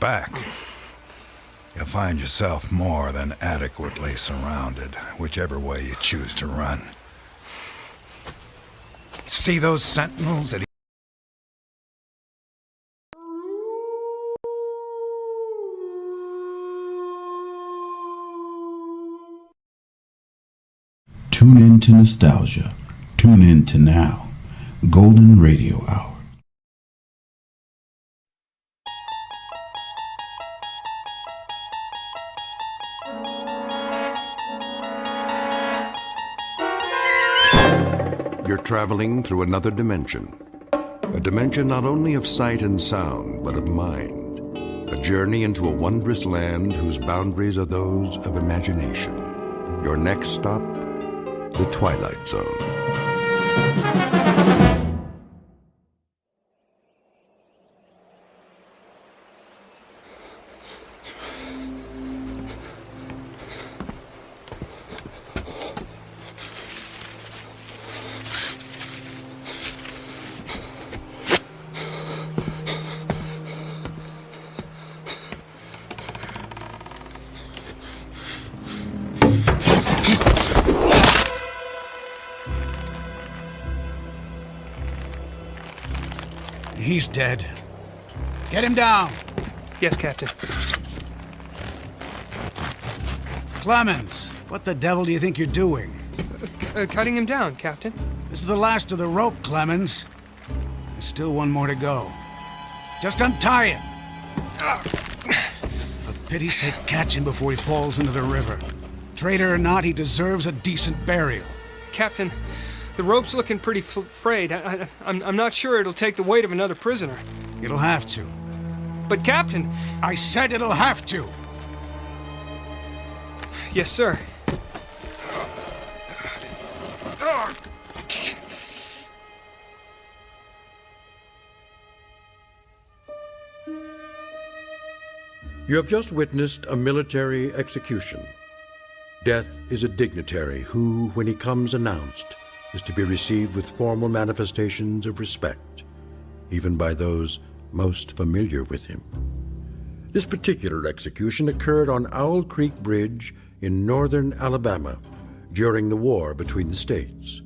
back, you'll find yourself more than adequately surrounded, whichever way you choose to run. See those sentinels that Tune in to nostalgia. Tune in to now. Golden Radio Hour. You're traveling through another dimension. A dimension not only of sight and sound, but of mind. A journey into a wondrous land whose boundaries are those of imagination. Your next stop, the Twilight Zone. He's dead. Get him down. Yes, Captain. Clemens, what the devil do you think you're doing? Cutting him down, Captain. This is the last of the rope, Clemens. There's still one more to go. Just untie him. For pity's sake, catch him before he falls into the river. Traitor or not, he deserves a decent burial. Captain, the rope's looking pretty frayed. I'm not sure it'll take the weight of another prisoner. It'll have to. But, Captain... I said it'll have to. Yes, sir. You have just witnessed a military execution. Death is a dignitary who, when he comes announced, is to be received with formal manifestations of respect, even by those most familiar with him. This particular execution occurred on Owl Creek Bridge in northern Alabama during the war between the states.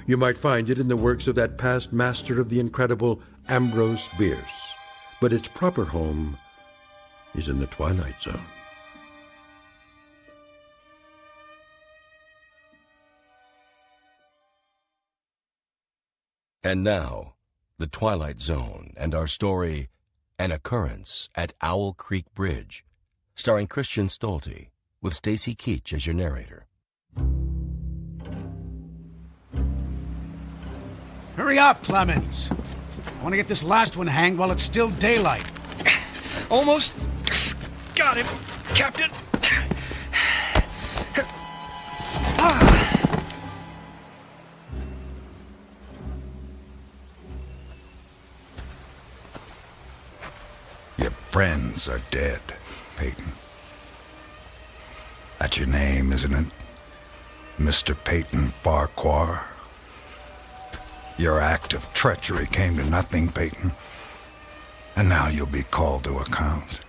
You might find it in the works of that past master of the incredible Ambrose Bierce, but its proper home is in the Twilight Zone. And now, the Twilight Zone and our story, An Occurrence at Owl Creek Bridge, starring Christian Stolte, with Stacy Keach as your narrator. Hurry up, Clemens. I want to get this last one hanged while it's still daylight. Almost got him, Captain. Your friends are dead, Peyton. That's your name, isn't it? Mr. Peyton Farquhar. Your act of treachery came to nothing, Peyton. And now you'll be called to account.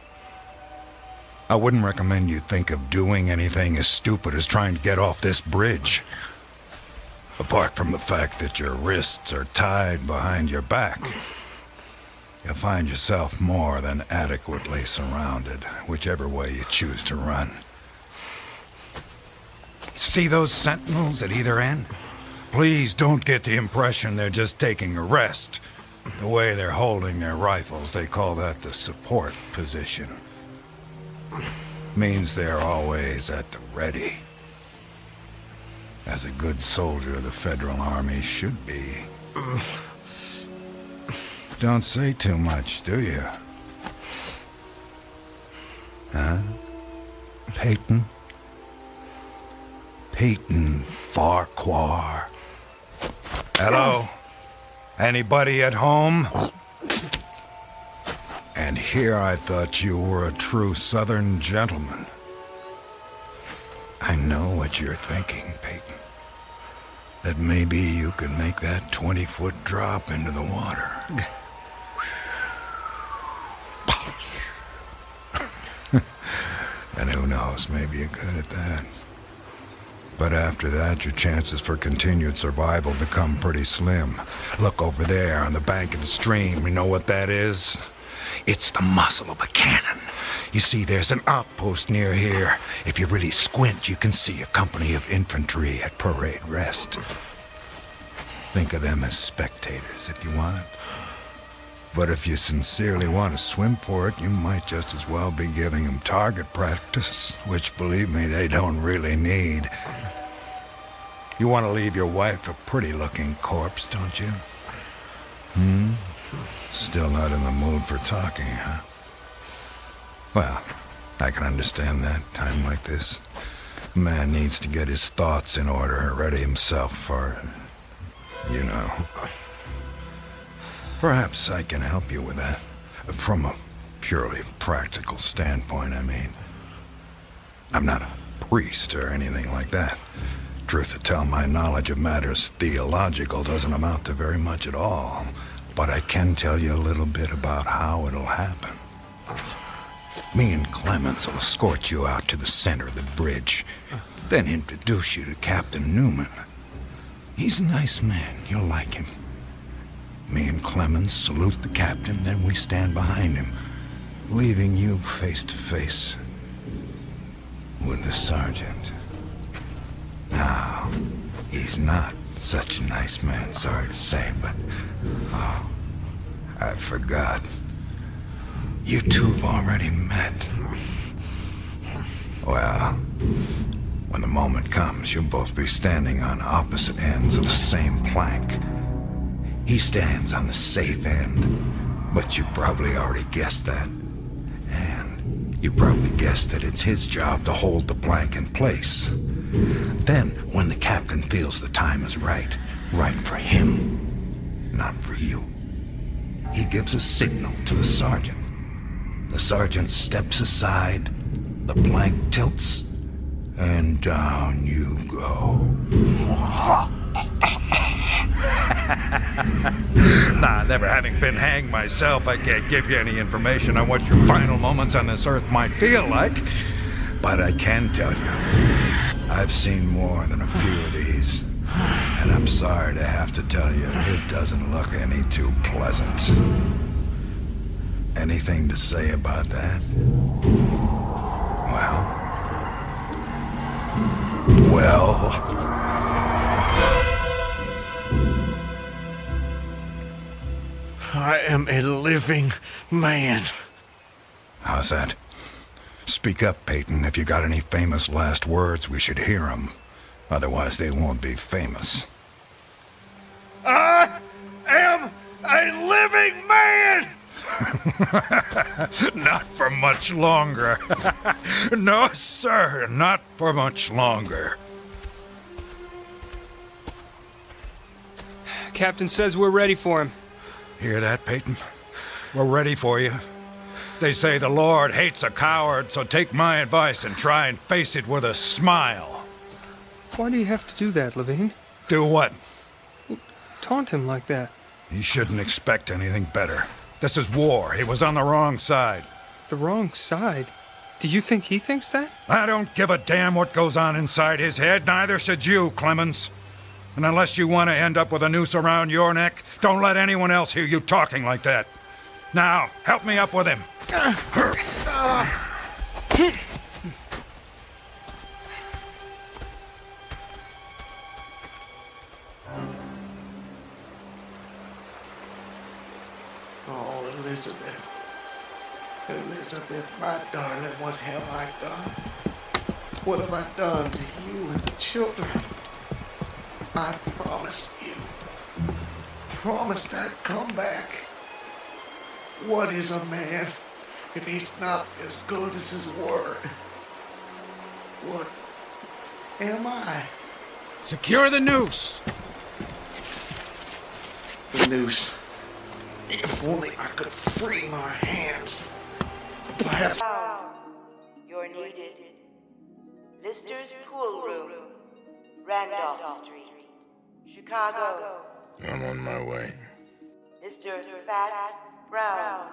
I wouldn't recommend you think of doing anything as stupid as trying to get off this bridge. Apart from the fact that your wrists are tied behind your back, you'll find yourself more than adequately surrounded, whichever way you choose to run. See those sentinels at either end? Please don't get the impression they're just taking a rest. The way they're holding their rifles, they call that the support position. Means they're always at the ready. As a good soldier of the Federal Army should be. Don't say too much, do you? Huh? Peyton? Peyton Farquhar. Hello? Anybody at home? And here I thought you were a true Southern gentleman. I know what you're thinking, Peyton. That maybe you could make that 20-foot drop into the water. And who knows, maybe you're good at that. But after that, your chances for continued survival become pretty slim. Look over there on the bank of the stream. You know what that is? It's the muzzle of a cannon. You see, there's an outpost near here. If you really squint, you can see a company of infantry at parade rest. Think of them as spectators if you want. But if you sincerely want to swim for it, you might just as well be giving them target practice, which, believe me, they don't really need. You want to leave your wife a pretty-looking corpse, don't you? Still not in the mood for talking, huh? Well, I can understand that, time like this. A man needs to get his thoughts in order, ready himself for, you know. Perhaps I can help you with that. From a purely practical standpoint, I mean. I'm not a priest or anything like that. Truth to tell, my knowledge of matters theological doesn't amount to very much at all. But I can tell you a little bit about how it'll happen. Me and Clemens will escort you out to the center of the bridge, then introduce you to Captain Newman. He's a nice man. You'll like him. Me and Clemens salute the captain, then we stand behind him, leaving you face to face with the sergeant. Now, he's not such a nice man, sorry to say, but... Oh, I forgot. You two have already met. Well, when the moment comes, you'll both be standing on opposite ends of the same plank. He stands on the safe end, but you probably already guessed that. And you probably guessed that it's his job to hold the plank in place. Then, when the captain feels the time is right for him, not for you, he gives a signal to the sergeant. The sergeant steps aside, the plank tilts, and down you go. Nah, never having been hanged myself, I can't give you any information on what your final moments on this earth might feel like. But I can tell you, I've seen more than a few of these. And I'm sorry to have to tell you, it doesn't look any too pleasant. Anything to say about that? Well... I am a living man. How's that? Speak up, Peyton. If you got any famous last words, we should hear them. Otherwise, they won't be famous. I am a living man! Not for much longer. No, sir, not for much longer. Captain says we're ready for him. Hear that, Peyton? We're ready for you. They say the Lord hates a coward, so take my advice and try and face it with a smile. Why do you have to do that, Levine? Do what? Taunt him like that. He shouldn't expect anything better. This is war. He was on the wrong side. The wrong side? Do you think he thinks that? I don't give a damn what goes on inside his head. Neither should you, Clemens. And unless you want to end up with a noose around your neck, don't let anyone else hear you talking like that. Now, help me up with him. Oh, Elizabeth. Elizabeth, my darling, what have I done? What have I done to you and the children? I promised you. Promised I'd come back. What is a man if he's not as good as his word? What am I? Secure the noose. The noose. If only I could free my hands. Perhaps. You're needed. Lister's Pool Room, Randolph Street, Chicago. I'm on my way. Mr. Fats Brown.